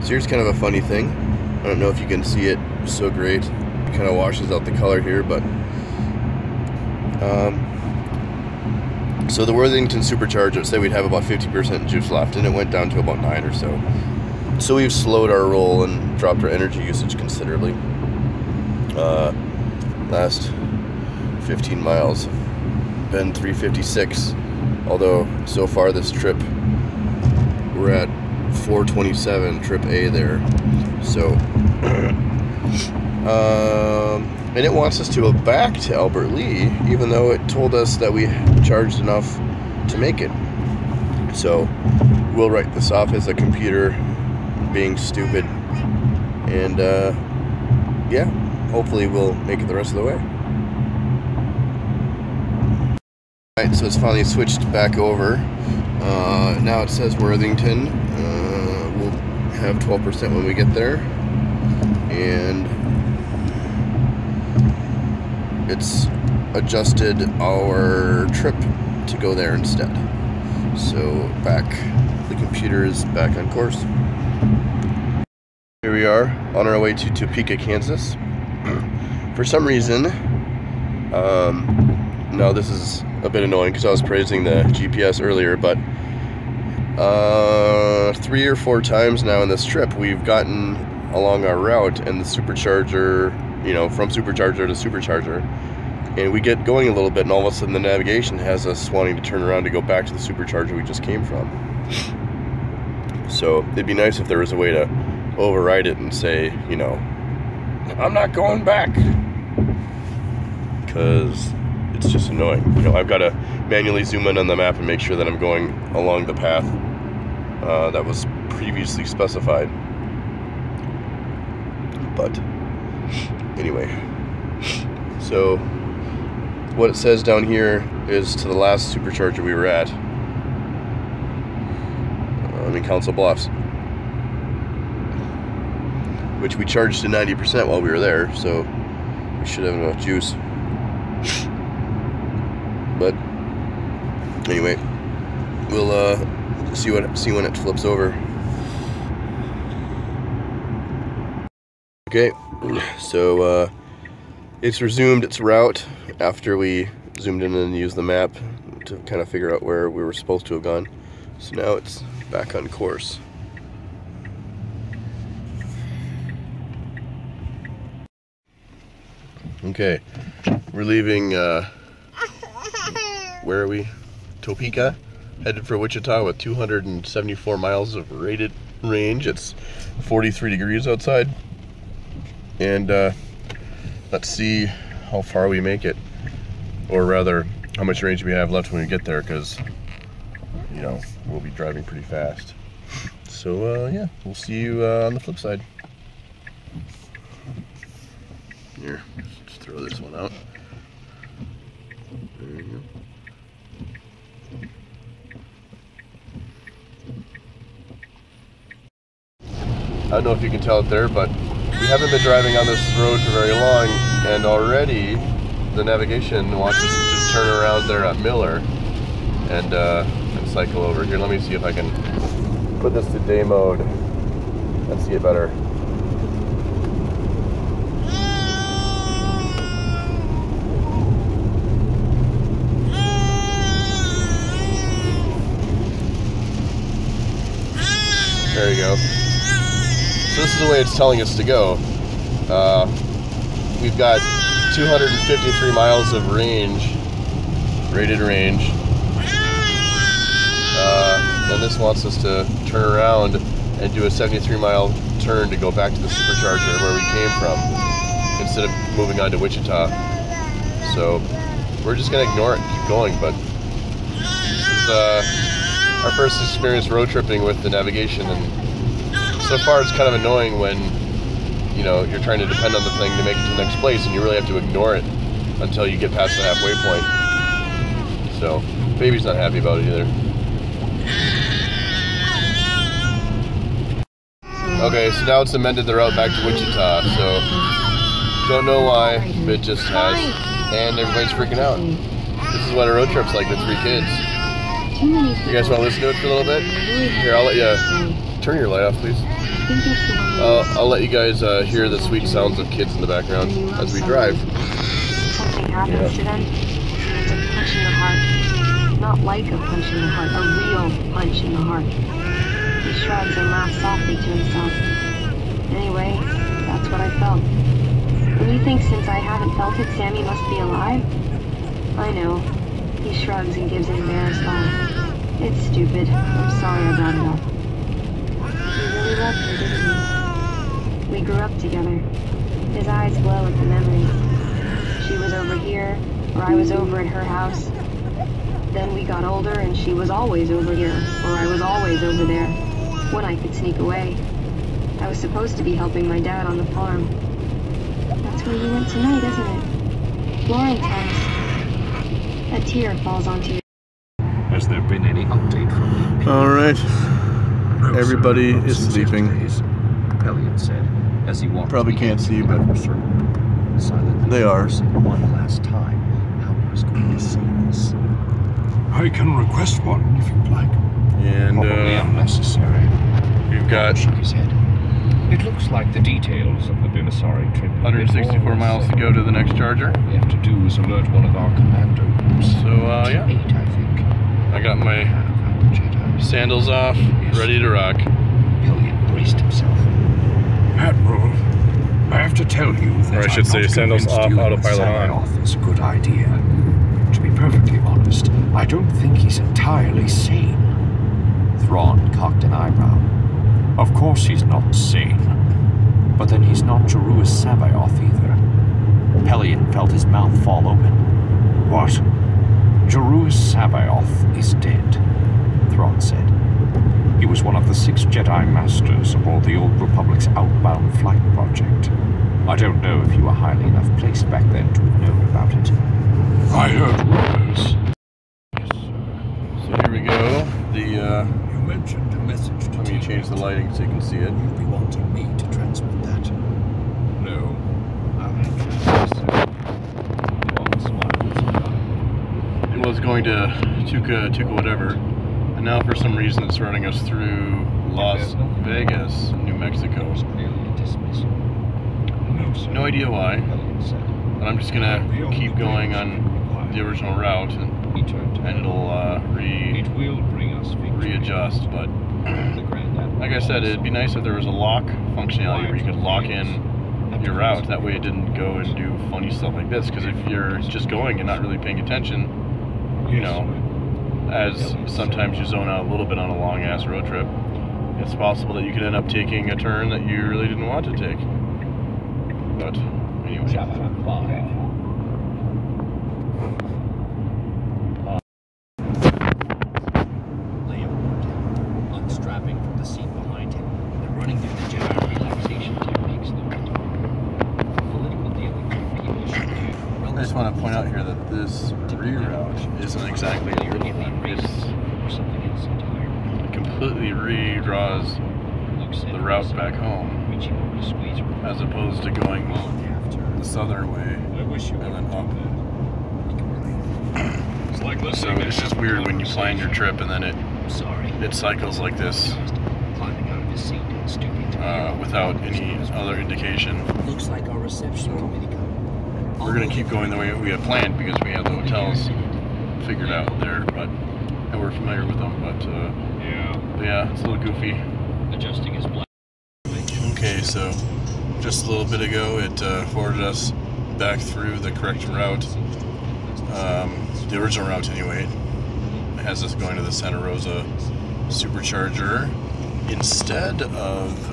So here's kind of a funny thing. I don't know if you can see it so great. It kind of washes out the color here, but so the Worthington supercharger said we'd have about 50% juice left, and it went down to about 9 or so. So we've slowed our roll and dropped our energy usage considerably. Last 15 miles been 356, although so far this trip we're at 427 trip A there. So and it wants us to go back to Albert Lee, even though it told us that we charged enough to make it. So we'll write this off as a computer being stupid, and yeah, hopefully we'll make it the rest of the way. Alright, so it's finally switched back over. Now it says Worthington. We'll have 12% when we get there, and it's adjusted our trip to go there instead. So the computer is back on course. Here we are on our way to Topeka, Kansas. For some reason, now this is a bit annoying because I was praising the GPS earlier, but 3 or 4 times now in this trip we've gotten along our route and the supercharger, you know, from supercharger to supercharger, and we get going a little bit and all of a sudden the navigation has us wanting to turn around to go back to the supercharger we just came from. So it'd be nice if there was a way to override it and say, you know, I'm not going back, because it's just annoying. You know, I've got to manually zoom in on the map and make sure that I'm going along the path that was previously specified. But anyway, so what it says down here is to the last supercharger we were at. In Council Bluffs, which we charged to 90% while we were there, so we should have enough juice. But anyway, we'll see when it flips over. Okay, so it's resumed its route after we zoomed in and used the map to kind of figure out where we were supposed to have gone. So now it's back on course. Okay, we're leaving, where are we? Topeka, headed for Wichita with 274 miles of rated range. It's 43 degrees outside, and let's see how far we make it, or rather how much range we have left when we get there, because, you know, we'll be driving pretty fast. So yeah, we'll see you on the flip side. Here, just throw this one out. There you go. I don't know if you can tell it there, but we haven't been driving on this road for very long, and already the navigation wants us to just turn around there at Miller and cycle over. Here, let me see if I can put this to day mode and see it better. There you go. So this is the way it's telling us to go. We've got 253 miles of range, rated range. And this wants us to turn around and do a 73-mile turn to go back to the supercharger where we came from, instead of moving on to Wichita. So we're just gonna ignore it and keep going. But this is our first experience road tripping with the navigation, and so far it's kind of annoying when, you know, you're trying to depend on the thing to make it to the next place and you really have to ignore it until you get past the halfway point. So baby's not happy about it either. Okay, so now it's amended the route back to Wichita, so don't know why, it just has, and everybody's freaking out. This is what a road trip's like with 3 kids. You guys want to listen to it for a little bit? Here, I'll let you turn your light off, please. think that's the one. I'll let you guys hear the sweet sounds of kids in the background as we drive. Something happens to them. It's a punch in the heart. Not like a punch in the heart, a real punch in the heart. He shrugs and laughs softly to himself. Anyway, that's what I felt. And you think since I haven't felt it, Sammy must be alive? I know. He shrugs and gives an embarrassed laugh. It's stupid. I'm sorry I brought it up. He really loved her, didn't he? We grew up together. His eyes glow at the memories. She was over here, or I was over at her house. Then we got older and she was always over here, or I was always over there, when I could sneak away. I was supposed to be helping my dad on the farm. That's where you went tonight, isn't it? Lauren tells. A tear falls onto your... Has there been any update from the... Alright. Everybody is sleeping. Pellion said as he walked. Probably can't see, but they are. One last time how he was going to see this. I can request one if you'd like. And probably unnecessary. We've got shook his head. It looks like the details of the Bimasari trip. 164 miles to go to the next charger. All we have to do is alert one of our commando groups. So yeah. 8, I think. I got my sandals off, ready to rock. Pellion braced himself. Admiral, I have to tell you that I should say sandals off, autopilot on. Off is a good idea. To be perfectly honest, I don't think he's entirely sane. Thrawn cocked an eyebrow. Of course he's not sane. But then he's not Jeruis Sabaoth either. Pellion felt his mouth fall open. What? Jeruis Sabaoth is dead, Thrawn said. He was one of the 6 Jedi Masters aboard the Old Republic's outbound flight project. I don't know if you were highly enough placed back then to have known about it. I heard rumors. So here we go. You mentioned a message to let me change the lighting so you can see it. You'd be wanting me to transmit that. No. I'll have It was going to Topeka whatever, and now for some reason it's running us through Las Vegas, New Mexico. No idea why, but I'm just gonna keep going on the original route, and it'll readjust. But like I said, it'd be nice if there was a lock functionality where you could lock in your route. That way it didn't go and do funny stuff like this, because if you're just going and not really paying attention, you know, as sometimes you zone out a little bit on a long ass road trip, it's possible that you could end up taking a turn that you really didn't want to take. But anyway. Chapter 5. Unstrapping from the seat behind him and running through the Jedi relaxation techniques political dealing with people should do. I just want to point out here that this reroute isn't exactly a little one. It completely redraws the route back home, as opposed to going the southern way and then up. So it's just weird when you plan your trip and then it cycles like this without any other indication. Looks like our reception committee. We're gonna keep going the way we had planned because we have the hotels figured out there, and we're familiar with them. But yeah, it's a little goofy. Adjusting his black. Okay, so just a little bit ago, it forwarded us back through the correct route, the original route anyway. It has us going to the Santa Rosa supercharger instead of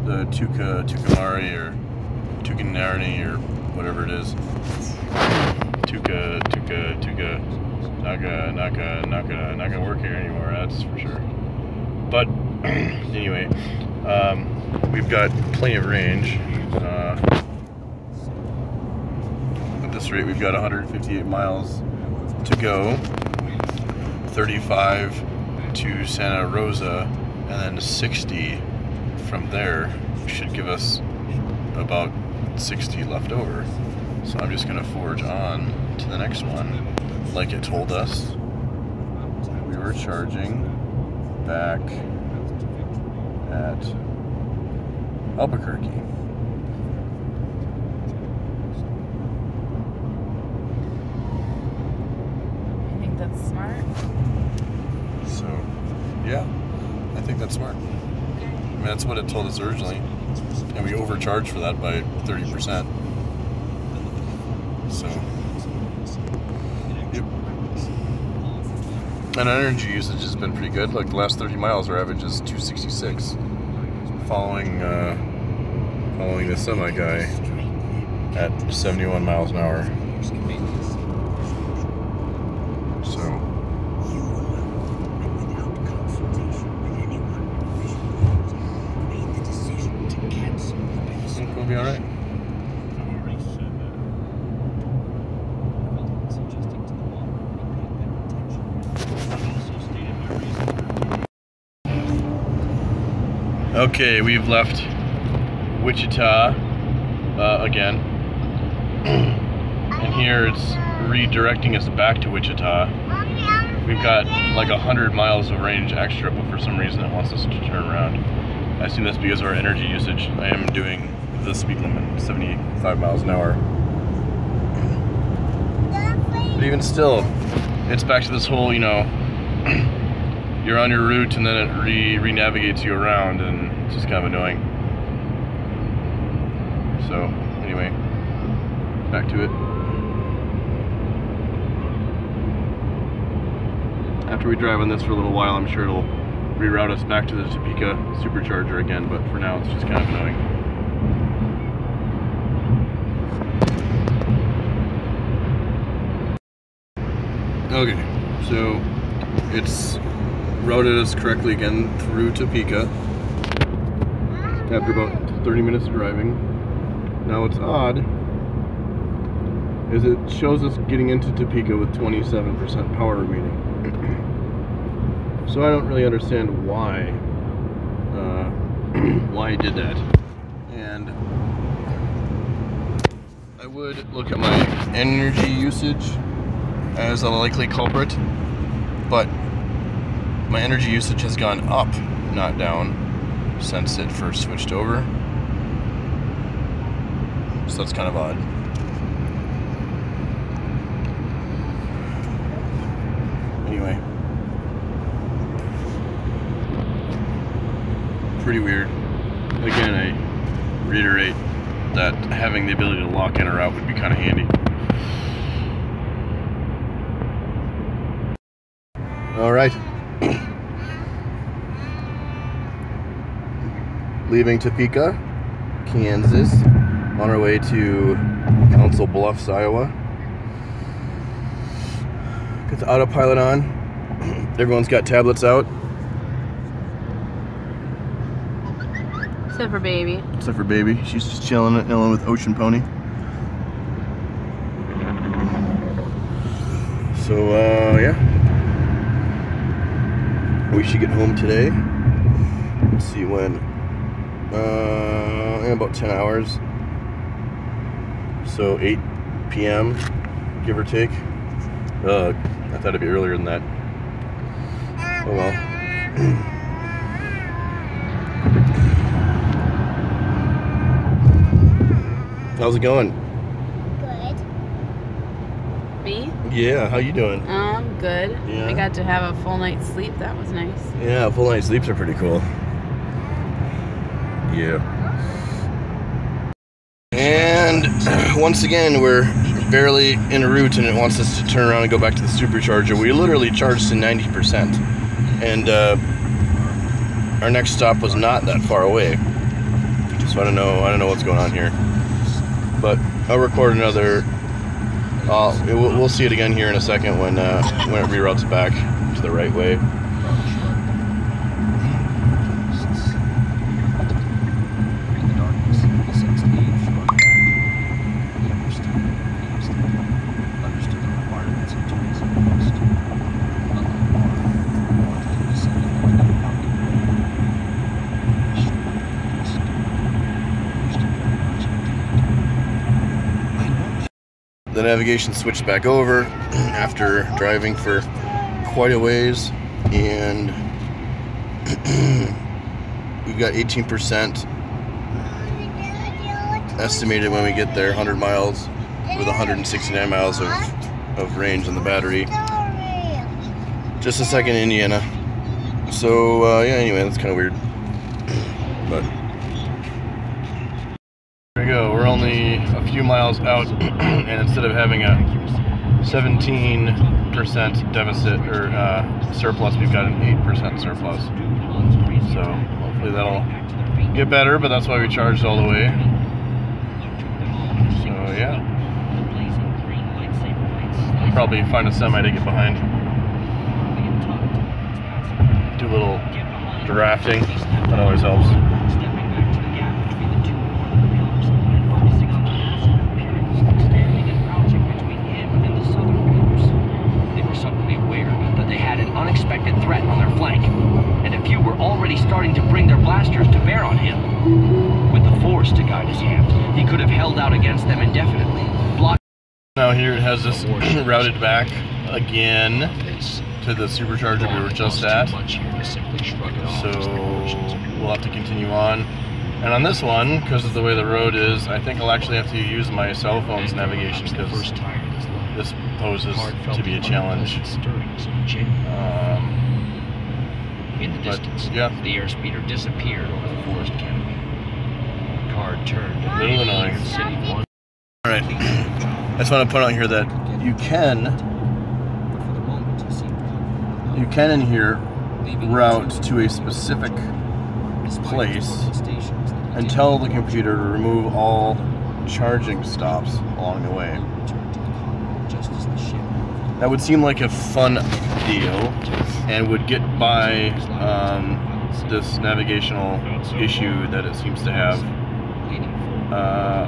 the Tucumari or Tucanarni or whatever it is. Not gonna work here anymore, that's for sure. But anyway, we've got plenty of range. At this rate, we've got 158 miles to go, 35 to Santa Rosa, and then 60 from there should give us about 60 left over. So I'm just gonna forge on to the next one like it told us. We we were charging back at Albuquerque. I think that's smart. So, yeah, I think that's smart. I mean, that's what it told us originally, and we overcharged for that by 30%. So, yep. And energy usage has been pretty good. Like the last 30 miles, our average is 266. Following the semi guy at 71 miles an hour. So, I think we'll be all right. Okay, we've left Wichita again, and here it's redirecting us back to Wichita. We've got like 100 miles of range extra, but for some reason it wants us to turn around. I assume that's because of our energy usage. I am doing the speed limit, 75 miles an hour. But even still, it's back to this whole, you know, you're on your route and then it re-navigates you around, and it's just kind of annoying. So, anyway, back to it. After we drive on this for a little while, I'm sure it'll reroute us back to the Topeka supercharger again, but for now it's just kind of annoying. Okay, so it's routed us correctly again through Topeka after about 30 minutes of driving. Now what's odd is it shows us getting into Topeka with 27% power remaining. So I don't really understand why why I did that. And I would look at my energy usage as a likely culprit, but my energy usage has gone up, not down, since it first switched over. So that's kind of odd. Anyway. Pretty weird. Again, I reiterate that having the ability to lock in or out would be kind of handy. Alright. Leaving Topeka, Kansas, on our way to Council Bluffs, Iowa. Got the autopilot on. Everyone's got tablets out. Except for baby. Except for baby. She's just chilling with Ocean Pony. So, yeah. We should get home today. Let's see when. In about 10 hours. So 8 p.m. give or take. I thought it'd be earlier than that. Oh well. How's it going? Good. Me? Yeah, how you doing? Oh, I'm good. Yeah. I got to have a full night's sleep. That was nice. Yeah, full night sleeps are pretty cool. Yeah. And once again, we're barely en route and it wants us to turn around and go back to the supercharger. We literally charged to 90%. And our next stop was not that far away. So I don't know what's going on here. But I'll record another. We'll see it again here in a second when it reroutes back to the right way. The navigation switched back over after driving for quite a ways. and we've got 18% estimated when we get there, 100 miles with 169 miles of range on the battery. Just a second, Indiana. So yeah, anyway, that's kind of weird, but there we go. We're only a few miles out, and instead of having a 17% deficit or surplus, we've got an 8% surplus. So hopefully that'll get better, but that's why we charged all the way. So yeah, probably find a semi to get behind. Do a little drafting, that always helps. They were suddenly aware that they had an unexpected threat on their flank, and a few were already starting to bring their blasters to bear on him. With the force to guide his hand, he could have held out against them indefinitely. Now here it has us routed back again to the supercharger we were just at, so we'll have to continue on. And on this one, because of the way the road is, I think I'll actually have to use my cell phone's navigation, because this poses to be a challenge. In the distance, yeah, the airspeeder disappeared over the forest canopy. The car turned a little annoying. Alright, I just want to point out here that you can in here route to a specific place and tell the computer to remove all charging stops along the way. That would seem like a fun deal and would get by this navigational issue that it seems to have.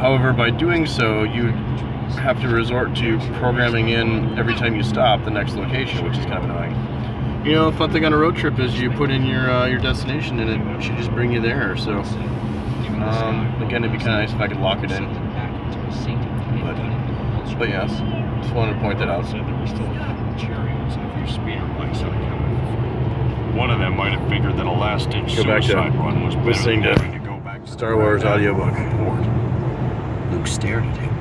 However, by doing so, you have to resort to programming in every time you stop the next location, which is kind of annoying. You know, fun thing on a road trip is you put in your destination and it should just bring you there. So again, it'd be kind of nice if I could lock it in. But yes, just wanted to point that out. One of them might have figured that a last-ditch suicide run was better listening than to having to go back to Star Wars audiobook. Luke stared at him.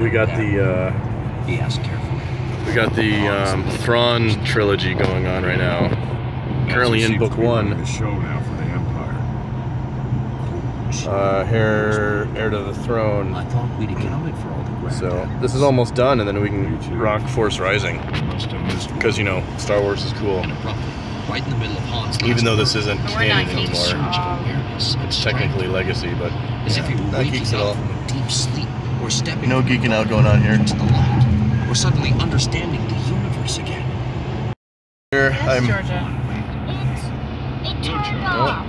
We got the He asked carefully. we got the Thrawn trilogy going on right now. Currently in book 1. Heir to the Throne. I thought we'd accounted for all the ground. So this is almost done, and then we can rock Force Rising, because you know Star Wars is cool. Right in the middle of Han's Even though this isn't canon anymore, it's it's technically legacy, but as if he were not waking geeks at all. up from a deep sleep, or stepping No geeking out going on here. into the light, or suddenly understanding the universe again. Here Yes, I'm. Georgia. It turned off.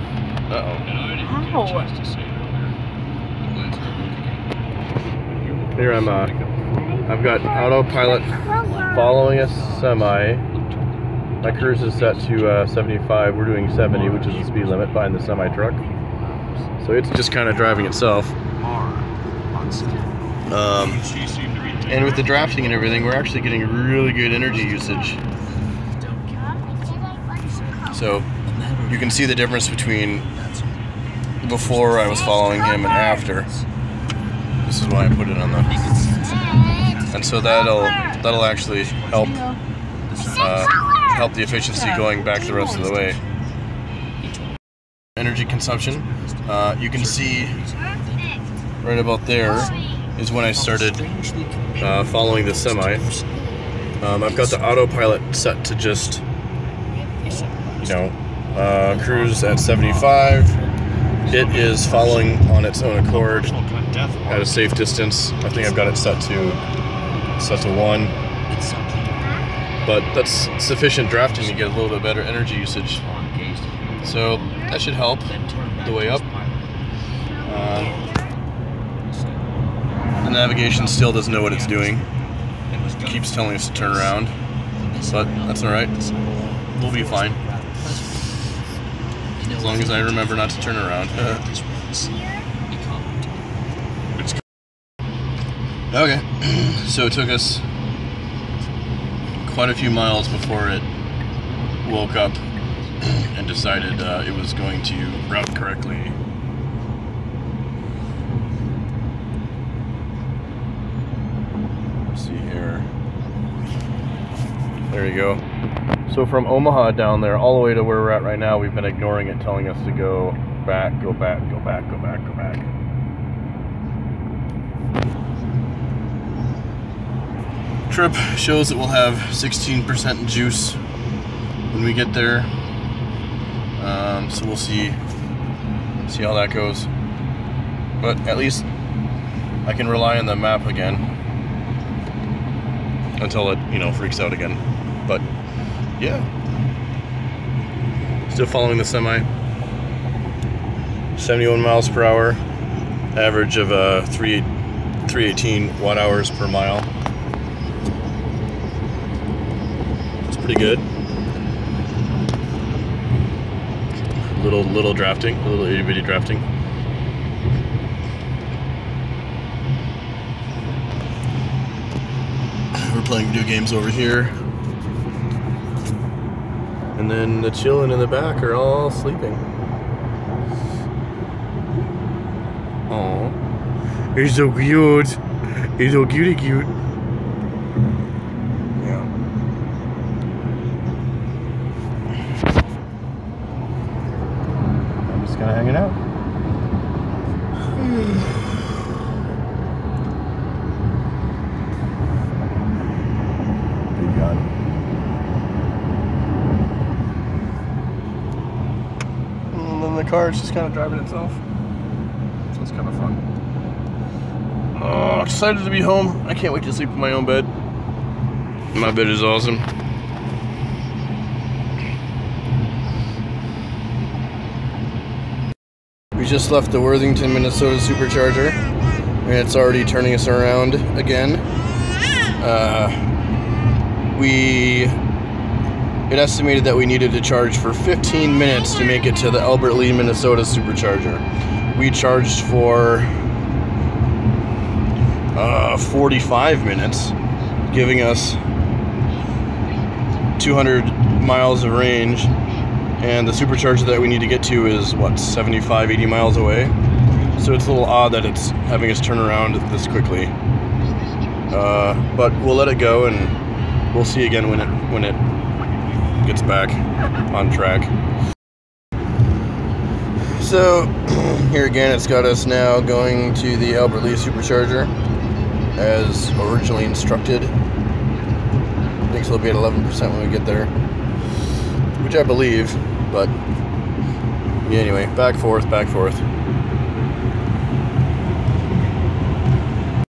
Uh-oh. How? Here I'm. I've got autopilot following a semi. My cruise is set to 75. We're doing 70, which is the speed limit behind the semi truck. So it's just kind of driving itself. And with the drafting and everything, we're actually getting really good energy usage. So you can see the difference between before I was following him and after. This is why I put it on the. And so that'll actually help help the efficiency going back the rest of the way. Energy consumption. You can see right about there is when I started following the semi. I've got the autopilot set to just, you know, cruise at 75. It is following on its own accord at a safe distance. I think I've got it set to 1. But that's sufficient drafting to get a little bit better energy usage. So that should help the way up. The navigation still doesn't know what it's doing. It keeps telling us to turn around, but that's alright. We'll be fine. As long as I remember not to turn around. Okay, so it took us quite a few miles before it woke up and decided it was going to route correctly. Let's see here. There you go. So from Omaha down there all the way to where we're at right now, we've been ignoring it, telling us to go back, go back, go back, go back, go back. Trip shows that we'll have 16% juice when we get there, so we'll see how that goes. But at least I can rely on the map again until it, you know, freaks out again. But yeah, still following the semi. 71 miles per hour, average of 318 watt hours per mile. Pretty good. Little drafting, a little itty bitty drafting. We're playing video games over here, and then the children in the back are all sleeping. Oh, he's so cute. He's so cutie cute. Kind of hanging out. Big gun. And then the car is just kind of driving itself. So it's kind of fun. Oh, excited to be home. I can't wait to sleep in my own bed. My bed is awesome. We just left the Worthington, Minnesota supercharger, and it's already turning us around again. It estimated that we needed to charge for 15 minutes to make it to the Albert Lee, Minnesota supercharger. We charged for 45 minutes, giving us 200 miles of range. And the supercharger that we need to get to is, what, 75, 80 miles away? So it's a little odd that it's having us turn around this quickly. But we'll let it go, and we'll see again when it gets back on track. So here again, it's got us now going to the Albert Lee supercharger as originally instructed. I think it'll be at 11% when we get there, which I believe. But yeah, anyway, back forth.